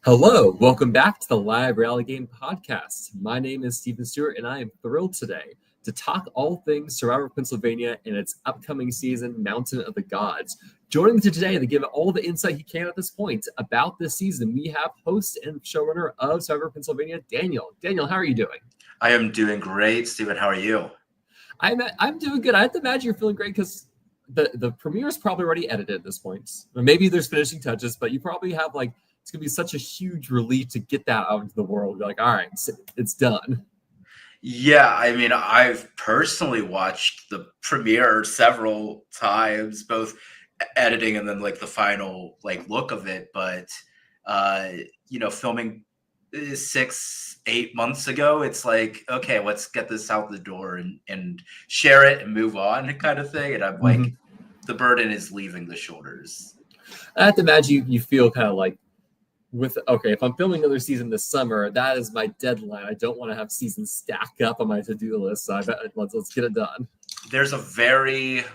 Hello, welcome back to the Live Rally Game Podcast. My name is Stephen Stewart, and I am thrilled today to talk all things Survivor Pennsylvania and its upcoming season, Mountain of the Gods. Joining me today to give all the insight he can at this point about this season, we have host and showrunner of Survivor Pennsylvania, Daniel. Daniel, how are you doing? I am doing great, Stephen. How are you? I'm doing good. I have to imagine you're feeling great because the premiere is probably already edited at this point. Or maybe there's finishing touches, but you probably have it's going to be such a huge relief to get that out into the world. You're like, all right, it's done. Yeah, I mean, I've personally watched the premiere several times, both editing and then the final look of it. But filming 6-8 months ago, it's like, okay, let's get this out the door and share it and move on, kind of thing. And I'm like, the burden is leaving the shoulders. I have to imagine you feel kind of like if I'm filming another season this summer, that is my deadline. I don't want to have seasons stack up on my to-do list. So let's get it done. There's a very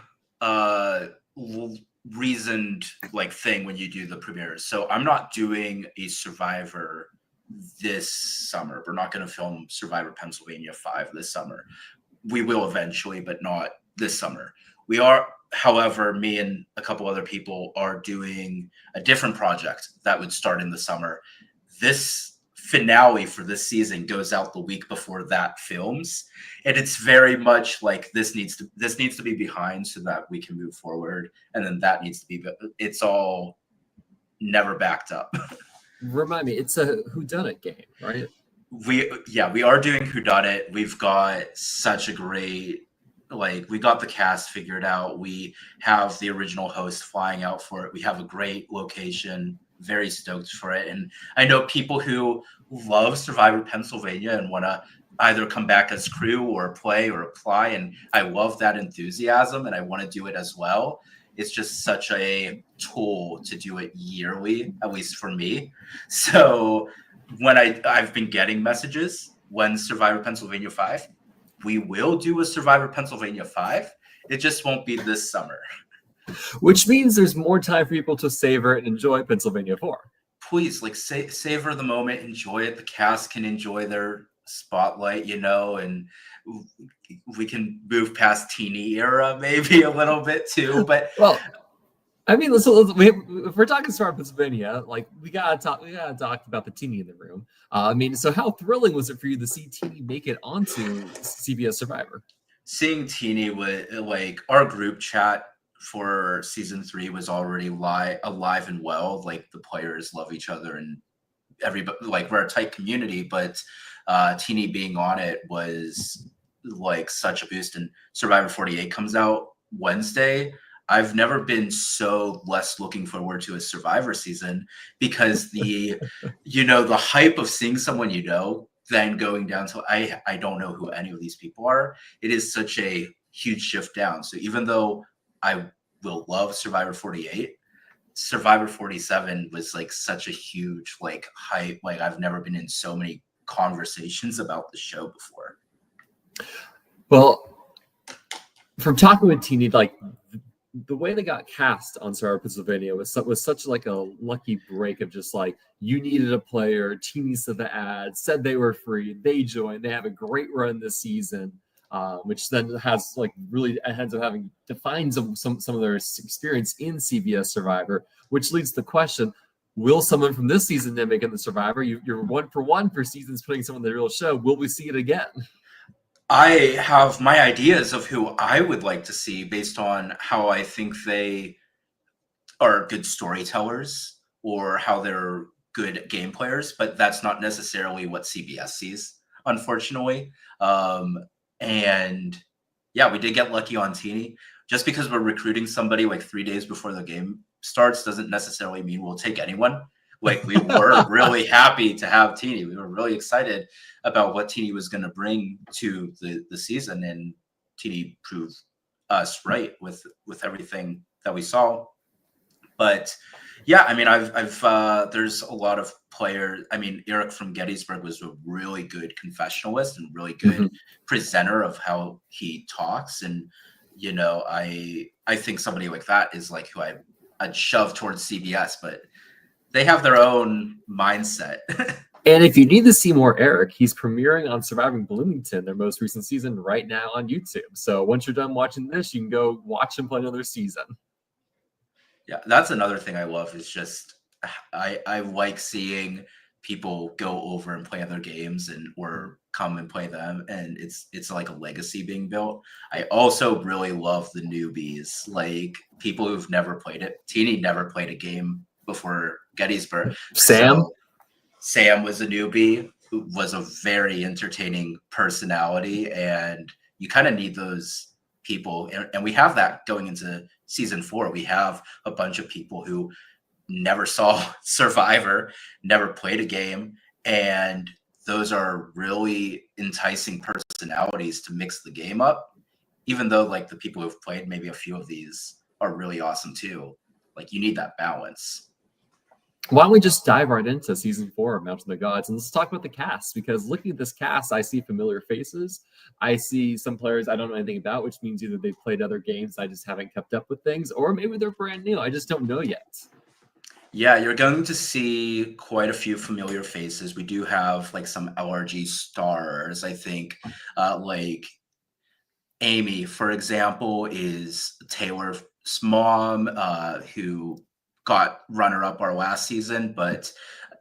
reasoned thing when you do the premieres. So I'm not doing a Survivor this summer. We're not going to film Survivor Pennsylvania 5 this summer. We will eventually, but not this summer. We are, however, me and a couple other people are doing a different project that would start in the summer. This finale for this season goes out the week before that films, and it's very much like this needs to be behind so that we can move forward, and then that needs to be. It's all never backed up. Remind me, it's a whodunit game, right? We are doing whodunit. We've got such a great. We got the cast figured out. We have the original host flying out for it. We have a great location. Very stoked for it. And I know people who love Survivor Pennsylvania and want to either come back as crew or play or apply. And I love that enthusiasm and I want to do it as well. It's just such a tool to do it yearly, at least for me. So when I've been getting messages when Survivor Pennsylvania 5, we will do a Survivor Pennsylvania 5. It just won't be this summer. Which means there's more time for people to savor and enjoy Pennsylvania 4. Please, savor the moment, enjoy it. The cast can enjoy their spotlight, and we can move past teeny era maybe a little bit too. But I mean, if we're talking Survivor Pennsylvania, we gotta talk about the teeny in the room. So how thrilling was it for you to see Teeny make it onto CBS Survivor? Seeing Teeny with our group chat for season 3 was already alive and well. The players love each other and everybody, we're a tight community, but Teeny being on it was such a boost. And Survivor 48 comes out Wednesday. I've never been so less looking forward to a Survivor season because the hype of seeing someone then going down to I don't know who any of these people are. It is such a huge shift down. So even though I will love Survivor 48, Survivor 47 was such a huge hype. I've never been in so many conversations about the show before. Well, from talking with Teeny, the way they got cast on Survivor Pennsylvania was such a lucky break of just you needed a player. Teeny said the ad, said they were free. They joined. They have a great run this season, which then has really ends up having defined some of their experience in CBS Survivor, which leads to the question: will someone from this season then make it the Survivor? You're 1 for 1 for seasons putting someone in the real show. Will we see it again? I have my ideas of who I would like to see based on how I think they are good storytellers or how they're good game players, but that's not necessarily what CBS sees, unfortunately. And yeah, we did get lucky on Teeny. Just because we're recruiting somebody 3 days before the game starts doesn't necessarily mean we'll take anyone. We were really happy to have Teeny. We were really excited about what Teeny was going to bring to the season, and Teeny proved us right with everything that we saw. But yeah, I mean, I've there's a lot of players. I mean, Eric from Gettysburg was a really good confessionalist and really good presenter of how he talks, and I think somebody like that is who I'd shove towards CBS, but they have their own mindset. And if you need to see more Eric, he's premiering on Surviving Bloomington, their most recent season, right now on YouTube. So once you're done watching this, you can go watch him play another season. Yeah, that's another thing I love is just I like seeing people go over and play other games and or come and play them, and it's like a legacy being built. I also really love the newbies, like people who've never played it. Teeny never played a game before Gettysburg. Sam? So Sam was a newbie who was a very entertaining personality, and you kind of need those people. And we have that going into season 4. We have a bunch of people who never saw Survivor, never played a game, and those are really enticing personalities to mix the game up. Even though like the people who've played maybe a few of these are really awesome too. Like you need that balance. Why don't we just dive right into season 4 of Mountain of the Gods, and let's talk about the cast, because looking at this cast, I see familiar faces. I see some players I don't know anything about, which means either they've played other games, I just haven't kept up with things, or maybe they're brand new. I just don't know yet. Yeah, you're going to see quite a few familiar faces. We do have like some LRG stars. I think like Amy, for example, is Taylor's mom, who got runner-up our last season, but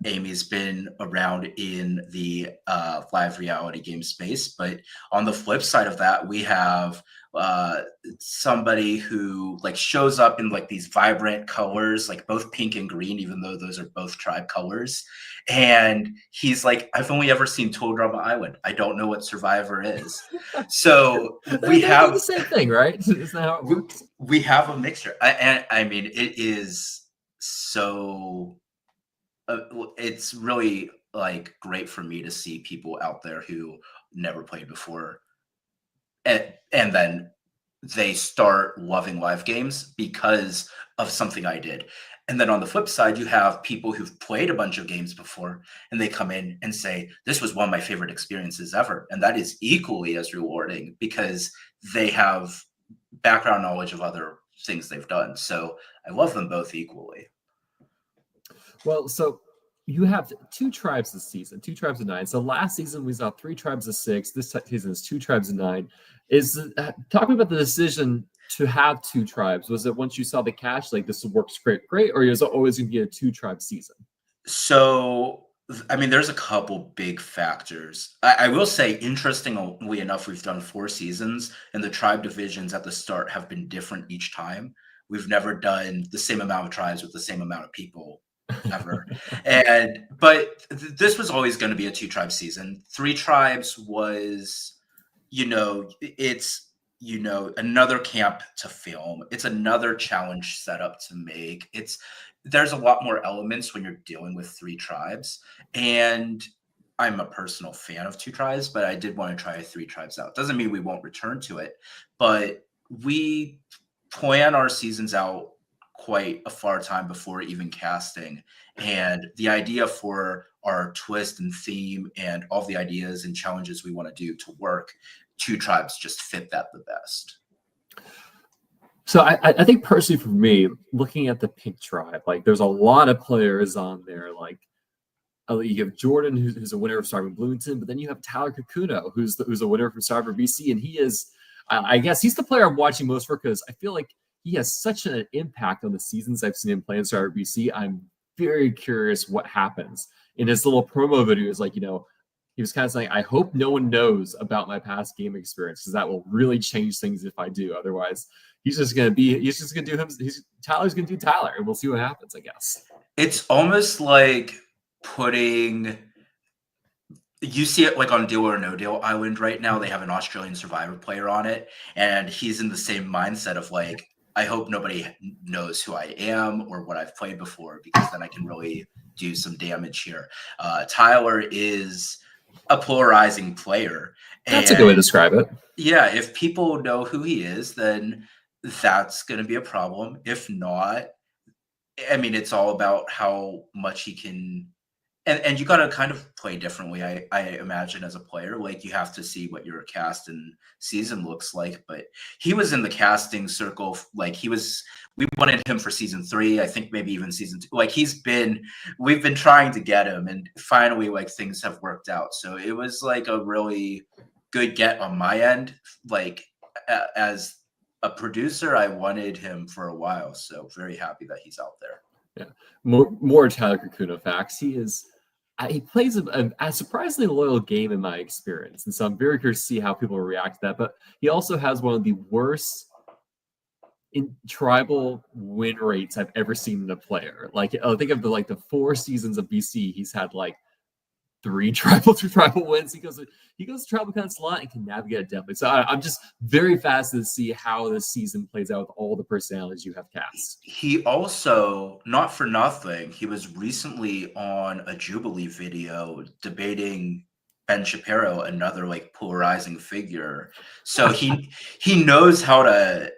Amy's been around in the live reality game space. But on the flip side of that, we have somebody who like shows up in like these vibrant colors, like both pink and green, even though those are both tribe colors. And he's like, I've only ever seen Tool Drama Island. I don't know what Survivor is. So we have the same thing, right? Isn't that how it works? We have a mixture. I mean, it is so it's really like great for me to see people out there who never played before, and then they start loving live games because of something I did. And then on the flip side, you have people who've played a bunch of games before and they come in and say, this was one of my favorite experiences ever. And that is equally as rewarding because they have background knowledge of other things they've done. So I love them both equally. Well, so you have 2 tribes this season, 2 tribes of 9. So last season we saw 3 tribes of 6. This season is 2 tribes of 9. Talking about the decision to have 2 tribes, was it once you saw the cash, like this works great, or is it always going to be a 2-tribe season? So, I mean, there's a couple big factors. I will say, interestingly enough, we've done 4 seasons, and the tribe divisions at the start have been different each time. We've never done the same amount of tribes with the same amount of people ever. But this was always going to be a 2-tribe season. 3 tribes was, it's, another camp to film. It's another challenge setup to make. There's a lot more elements when you're dealing with 3 tribes. And I'm a personal fan of 2 tribes, but I did want to try 3 tribes out. Doesn't mean we won't return to it, but we plan our seasons out quite a far time before even casting. And the idea for our twist and theme and all the ideas and challenges we want to do to work, 2 tribes just fit that the best. So I think personally for me, looking at the pink tribe, like there's a lot of players on there. Like you have Jordan, who's a winner of Survivor Bloomington, but then you have Tyler Kakuno, who's a winner from Survivor BC, and he is, I guess, he's the player I'm watching most for because I feel like he has such an impact on the seasons I've seen him play in Survivor BC. I'm very curious what happens. In his little promo video, is like, he was kind of saying, I hope no one knows about my past game experience because that will really change things if I do. Otherwise, he's just going to do him. Tyler's going to do Tyler, and we'll see what happens, I guess. It's almost like you see it like on Deal or No Deal Island right now. They have an Australian Survivor player on it, and he's in the same mindset of like, I hope nobody knows who I am or what I've played before because then I can really do some damage here. Tyler is a polarizing player. That's a good way to describe it. Yeah, if people know who he is, then that's going to be a problem. If not, I mean, it's all about how much he can and you got to kind of play differently. I imagine as a player, like you have to see what your cast and season looks like. But he was in the casting circle, like we wanted him for season 3, I think maybe even season 2. Like we've been trying to get him, and finally, like things have worked out. So it was like a really good get on my end. Like as a producer, I wanted him for a while, so very happy that he's out there. Yeah, more Tyler Kakuna facts. He plays a surprisingly loyal game in my experience, and so I'm very curious to see how people react to that. But he also has one of the worst in tribal win rates I've ever seen in a player. Like, think of the 4 seasons of BC, he's had like 3 tribal wins. He goes to tribal counts a lot and can navigate it definitely. So I'm just very fascinated to see how this season plays out with all the personalities you have cast. He also, not for nothing, he was recently on a Jubilee video debating Ben Shapiro, another like polarizing figure. So he knows how to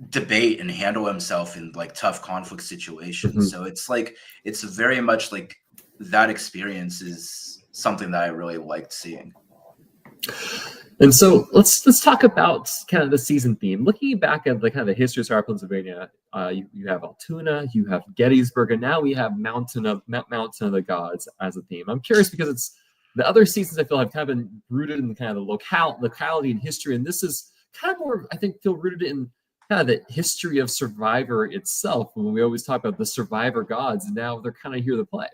debate and handle himself in like tough conflict situations. Mm-hmm. So it's very much like that experience is something that I really liked seeing. And so let's talk about kind of the season theme. Looking back at the kind of the history of Star Pennsylvania, you have Altoona, you have Gettysburg, and now we have Mountain of the Gods as a theme. I'm curious because it's the other seasons I feel have kind of been rooted in kind of the locality and history, and this is kind of more, I think, feel rooted in kind of the history of Survivor itself. When we always talk about the Survivor gods, and now they're kind of here to play.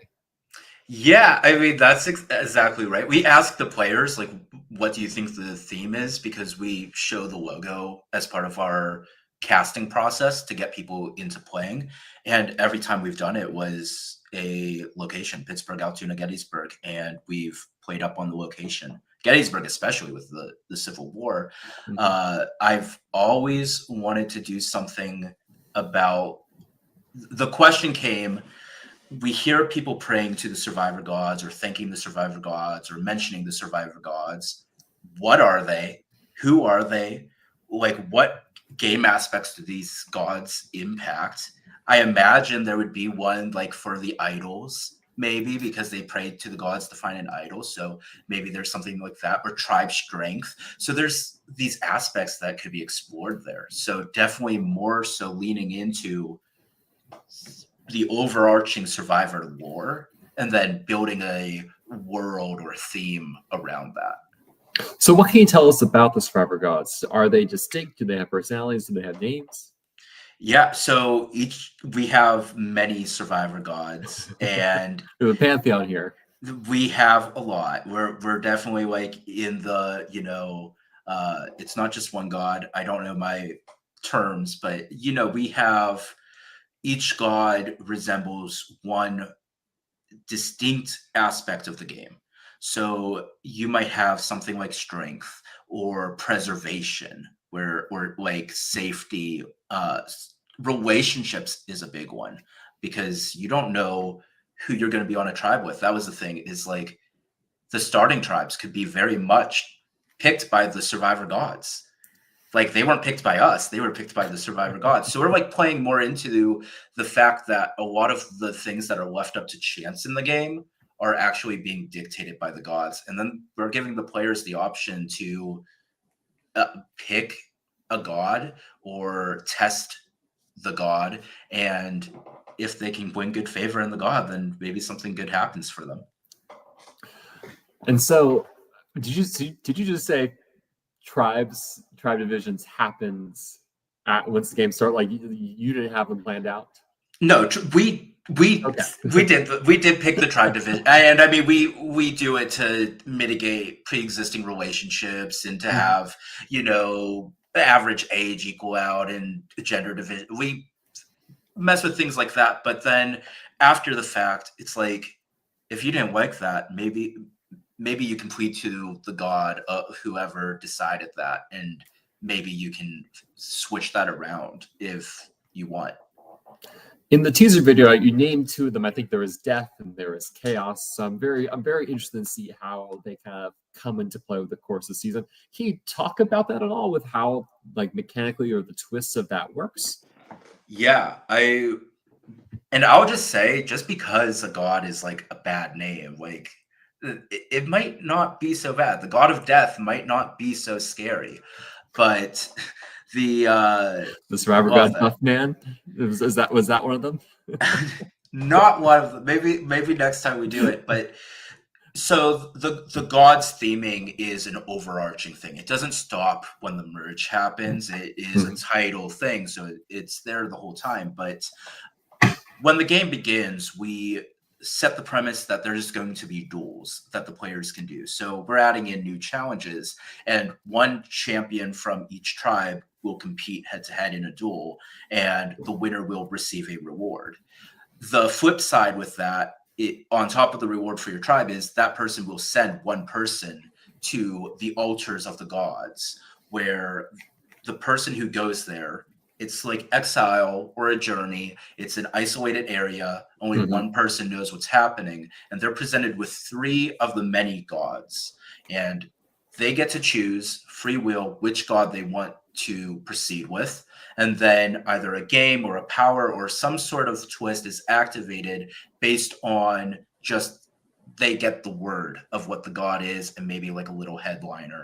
Yeah, I mean, that's exactly right. We asked the players, like, what do you think the theme is? Because we show the logo as part of our casting process to get people into playing. And every time we've done it was a location, Pittsburgh, Altoona, Gettysburg, and we've played up on the location. Gettysburg, especially with the Civil War. Mm-hmm. I've always wanted to do something about, the question came, we hear people praying to the Survivor gods or thanking the Survivor gods or mentioning the Survivor gods. What are they? Who are they? Like, what game aspects do these gods impact? I imagine there would be one like for the idols, maybe because they prayed to the gods to find an idol. So maybe there's something like that, or tribe strength. So there's these aspects that could be explored there. So definitely more so leaning into the overarching Survivor lore and then building a world or a theme around that. So what can you tell us about the Survivor gods? Are they distinct? Do they have personalities? Do they have names? Yeah, so we have many Survivor gods, and the pantheon here. We have a lot. We're definitely like in the, it's not just one god. I don't know my terms, but we have, each god resembles one distinct aspect of the game. So you might have something like strength or preservation, or like safety. Relationships is a big one because you don't know who you're going to be on a tribe with. That was the thing, is like the starting tribes could be very much picked by the Survivor gods. Like, they weren't picked by us, they were picked by the Survivor gods. So we're like playing more into the fact that a lot of the things that are left up to chance in the game are actually being dictated by the gods. And then we're giving the players the option to pick a god or test the god. And if they can win good favor in the god, then maybe something good happens for them. And so did you just say tribe divisions happens once the game starts? Like, you didn't have them planned out? No, we did pick the tribe division, and I mean we do it to mitigate pre-existing relationships and to have average age equal out and gender division. We mess with things like that, but then after the fact, it's like, if you didn't like that, maybe you can plead to the god of whoever decided that, and maybe you can switch that around if you want. In the teaser video, you named 2 of them. I think there is death and there is chaos. So I'm very interested to see how they kind of come into play with the course of the season. Can you talk about that at all, with how, like, mechanically or the twists of that works? Yeah, And I'll just say, just because a god is like a bad name, like it might not be so bad. The god of death might not be so scary, but The survivor well god then, buff man. Was that one of them? not one of them. Maybe next time we do it, but so the gods theming is an overarching thing. It doesn't stop when the merge happens. It is a Mhm. tidal thing, so it's there the whole time. But when the game begins, we set the premise that there's going to be duels that the players can do. So we're adding in new challenges, and one champion from each tribe will compete head to head in a duel, and the winner will receive a reward. The flip side with that, on top of the reward for your tribe, is that person will send one person to the altars of the gods, where the person who goes there, it's like exile or a journey. It's an isolated area. Only Mhm. one person knows what's happening, and they're presented with three of the many gods, and they get to choose free will which god they want to proceed with, and then either a game or a power or some sort of twist is activated based on just they get the word of what the god is and maybe like a little headliner.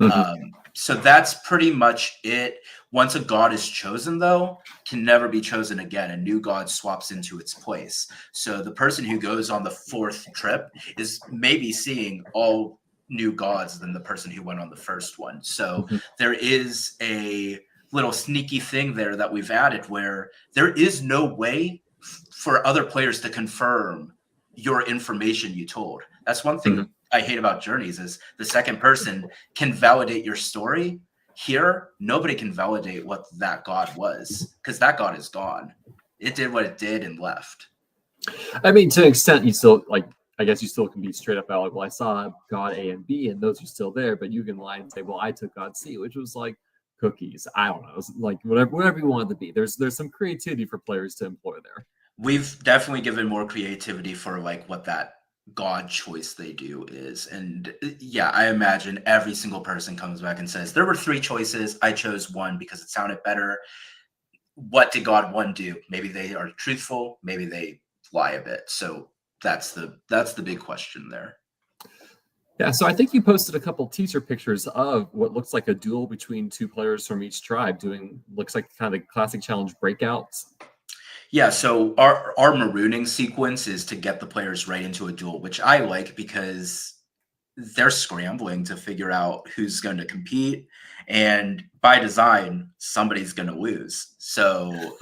Mhm. So that's pretty much it. Once a god is chosen, though, can never be chosen again. A new god swaps into its place. So the person who goes on the fourth trip is maybe seeing all new gods than the person who went on the first one. So Mhm. there is a little sneaky thing there that we've added where there is no way for other players to confirm your information you told. That's one thing Mhm. I hate about journeys is the second person can validate your story. Here, nobody can validate what that god was because that god is gone. It did what it did and left. I mean, to an extent, you still like. I guess you still can be straight up out like, well, I saw God A and B, and those are still there. But you can lie and say, well, I took God C, which was like cookies. I don't know, it's like whatever you want it to be. There's some creativity for players to employ there. We've definitely given more creativity for like what that god choice they do is. And yeah, I imagine every single person comes back and says, there were three choices. I chose one because it sounded better. What did God one do? Maybe they are truthful, maybe they lie a bit. So that's the big question there. Yeah, so I think you posted a couple teaser pictures of what looks like a duel between two players from each tribe doing looks like kind of the classic challenge breakouts. Yeah, so our marooning sequence is to get the players right into a duel, which I like because they're scrambling to figure out who's going to compete, and by design somebody's going to lose. So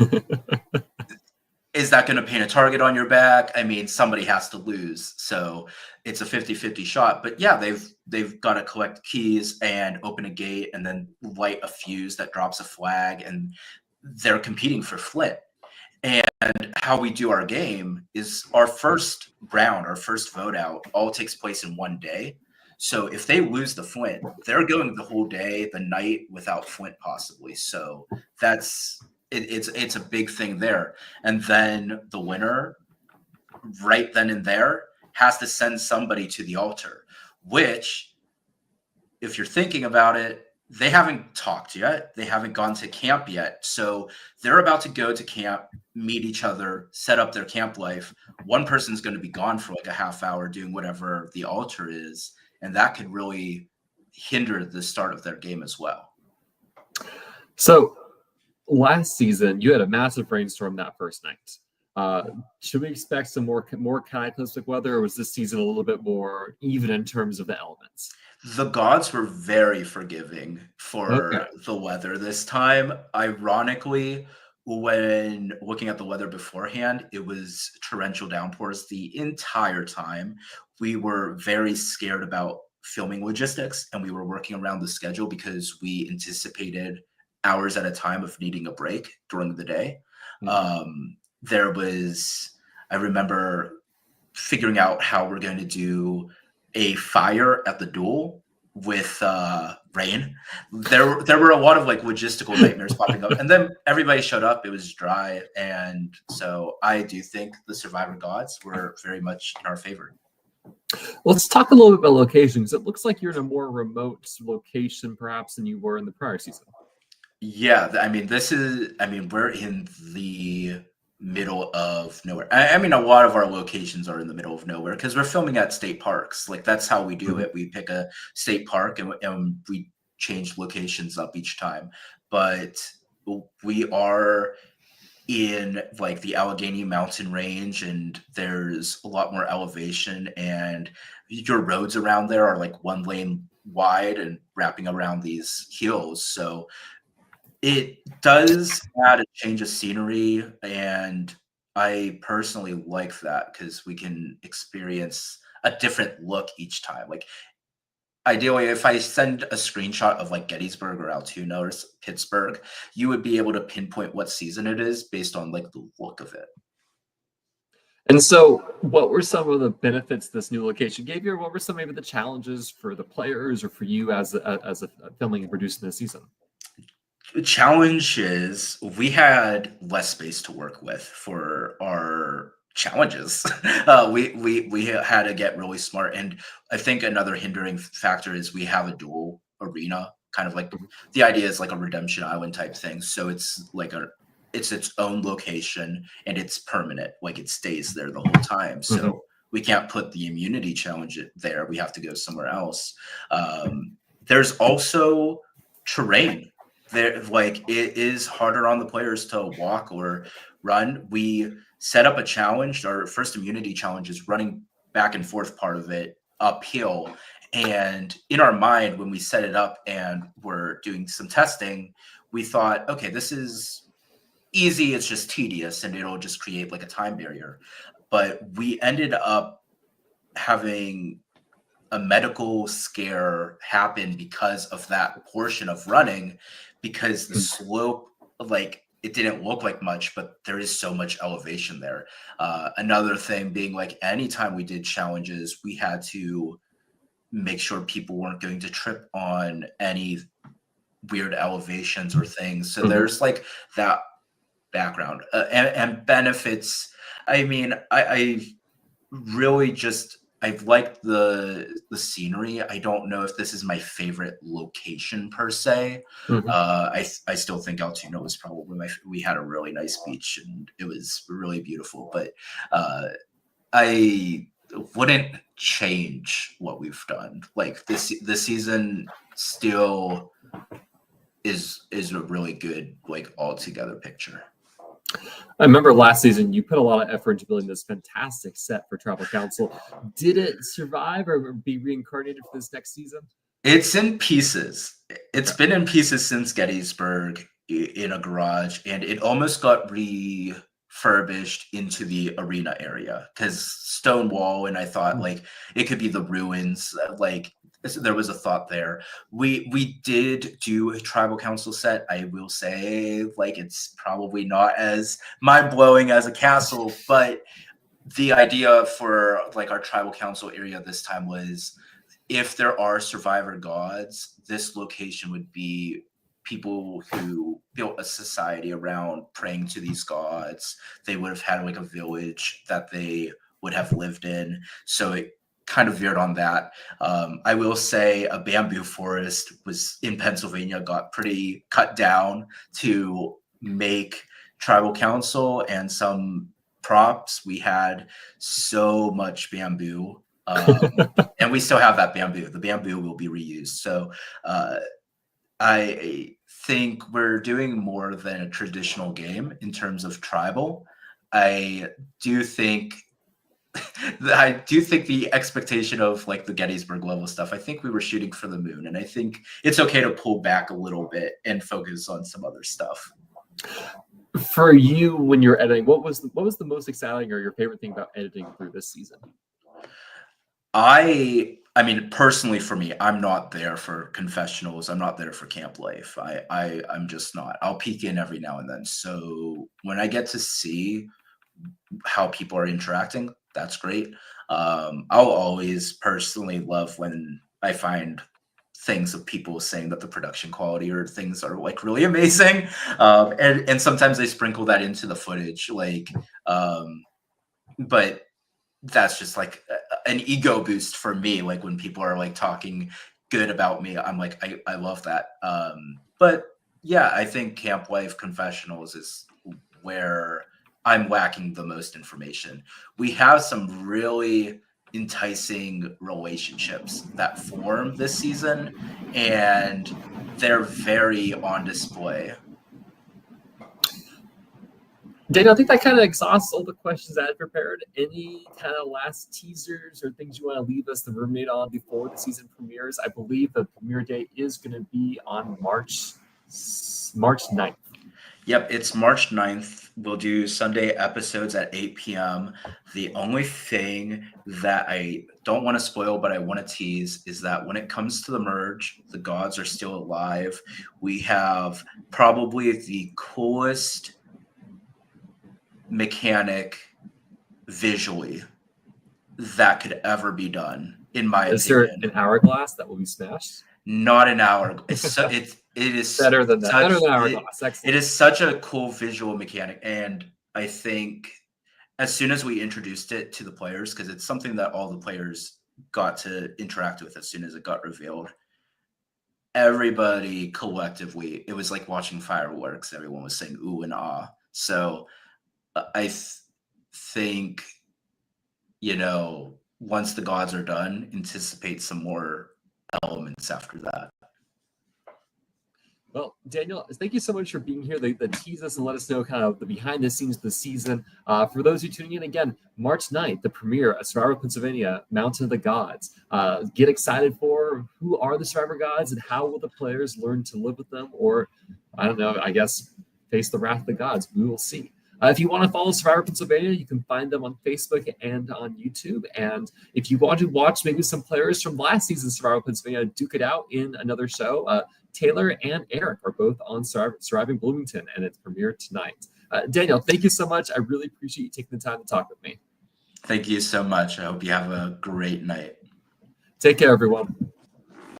is that going to paint a target on your back? I mean, somebody has to lose. So it's a 50-50 shot. But yeah, they've got to collect keys and open a gate and then light a fuse that drops a flag, and they're competing for Flint. And how we do our game is our first round, our first vote out, all takes place in one day. So if they lose the Flint, they're going the whole day, the night without Flint possibly. So it's a big thing there. And then the winner, right then and there, has to send somebody to the altar, which, if you're thinking about it, they haven't talked yet. They haven't gone to camp yet. So they're about to go to camp, meet each other, set up their camp life. One person's going to be gone for like a half hour doing whatever the altar is. And that could really hinder the start of their game as well. So last season, you had a massive rainstorm that first night. Should we expect some more cataclysmic weather, or was this season a little bit more even in terms of the elements? The gods were very forgiving Okay. for the weather this time. Ironically, when looking at the weather beforehand, it was torrential downpours the entire time. We were very scared about filming logistics, and we were working around the schedule because we anticipated hours at a time of needing a break during the day. Mhm. There was, I remember figuring out how we're going to do a fire at the duel with rain. There were a lot of like logistical nightmares popping up, and then everybody showed up. It was dry, and so I do think the Survivor gods were very much in our favor. Let's talk a little bit about locations. It looks like you're in a more remote location, perhaps, than you were in the prior season. Yeah, I mean, we're in the middle of nowhere. I mean, a lot of our locations are in the middle of nowhere because we're filming at state parks. Like that's how we do it. We pick a state park and we change locations up each time. But we are in like the Allegheny Mountain Range, and there's a lot more elevation, and your roads around there are like 1 lane wide and wrapping around these hills. So it does add a change of scenery, and I personally like that because we can experience a different look each time. Like ideally, if I send a screenshot of like Gettysburg or Altoona or Pittsburgh, you would be able to pinpoint what season it is based on like the look of it. And so, what were some of the benefits this new location gave you, or what were some maybe the challenges for the players or for you as a filming and producing this season? The challenge is we had less space to work with for our challenges. We had to get really smart, and I think another hindering factor is we have a dual arena, kind of like the idea is like a redemption island type thing. So it's like it's its own location and it's permanent, like it stays there the whole time. So we can't put the immunity challenge there. We have to go somewhere else. There's also terrain there, like it is harder on the players to walk or run. We set up a challenge. Our first immunity challenge is running back and forth part of it uphill. And in our mind, when we set it up and we're doing some testing, we thought, okay, this is easy. It's just tedious and it'll just create like a time barrier. But we ended up having a medical scare happen because of that portion of running, because the slope, like it didn't look like much, but there is so much elevation there. Another thing being like anytime we did challenges, we had to make sure people weren't going to trip on any weird elevations or things. So there's like that background and benefits. I mean, I really just I've liked the scenery. I don't know if this is my favorite location per se. I still think Altoona was probably we had a really nice beach and it was really beautiful, but I wouldn't change what we've done. Like this season still is a really good like all together picture. I remember last season you put a lot of effort into building this fantastic set for Tribal Council. Did it survive or be reincarnated for this next season? It's in pieces. It's been in pieces since Gettysburg in a garage, and it almost got refurbished into the arena area because stone wall, and I thought like it could be the ruins. Like there was a thought there. We did do a Tribal Council set. I will say, like it's probably not as mind blowing as a castle, but the idea for like our Tribal Council area this time was, if there are survivor gods, this location would be people who built a society around praying to these gods. They would have had like a village that they would have lived in. So it kind of veered on that. I will say a bamboo forest was in Pennsylvania, got pretty cut down to make Tribal Council and some props. We had so much bamboo. And we still have that bamboo. The bamboo will be reused. So I think we're doing more than a traditional game in terms of tribal. I do think the expectation of like the Gettysburg level stuff, I think we were shooting for the moon, and I think it's okay to pull back a little bit and focus on some other stuff. For you, when you're editing, what was the most exciting or your favorite thing about editing through this season? I mean, personally for me, I'm not there for confessionals. I'm not there for camp life. I'm just not. I'll peek in every now and then. So when I get to see how people are interacting, that's great. I'll always personally love when I find things of people saying that the production quality or things are like really amazing. And sometimes they sprinkle that into the footage, like, but that's just like an ego boost for me. Like when people are like talking good about me, I'm like, I love that. But yeah, I think camp life confessionals is where I'm lacking the most information. We have some really enticing relationships that form this season, and they're very on display. Daniel, I think that kind of exhausts all the questions I had prepared. Any kind of last teasers or things you want to leave us to ruminate on before the season premieres? I believe the premiere date is going to be on March 9th. Yep, it's March 9th. We'll do Sunday episodes at 8 p.m. The only thing that I don't want to spoil, but I want to tease, is that when it comes to the merge, the gods are still alive. We have probably the coolest mechanic visually that could ever be done, in my opinion. Is there an hourglass that will be smashed? Not an hour. It is better than that. Better than hourglass. It is such a cool visual mechanic, and I think as soon as we introduced it to the players, because it's something that all the players got to interact with as soon as it got revealed, everybody collectively, it was like watching fireworks. Everyone was saying ooh and ah. So I think, once the gods are done, anticipate some more elements after that. Well, Daniel, thank you so much for being here. They tease us and let us know kind of the behind the scenes of the season. For those who are tuning in again, March 9th, the premiere of Survivor Pennsylvania, Mountain of the Gods. Get excited for who are the Survivor Gods and how will the players learn to live with them, or I don't know, I guess face the wrath of the gods. We will see. If you want to follow Survivor Pennsylvania, you can find them on Facebook and on YouTube. And if you want to watch maybe some players from last season's Survivor Pennsylvania duke it out in another show, Taylor and Eric are both on Surviving Bloomington, and it's premiered tonight. Daniel, thank you so much. I really appreciate you taking the time to talk with me. Thank you so much. I hope you have a great night. Take care, everyone.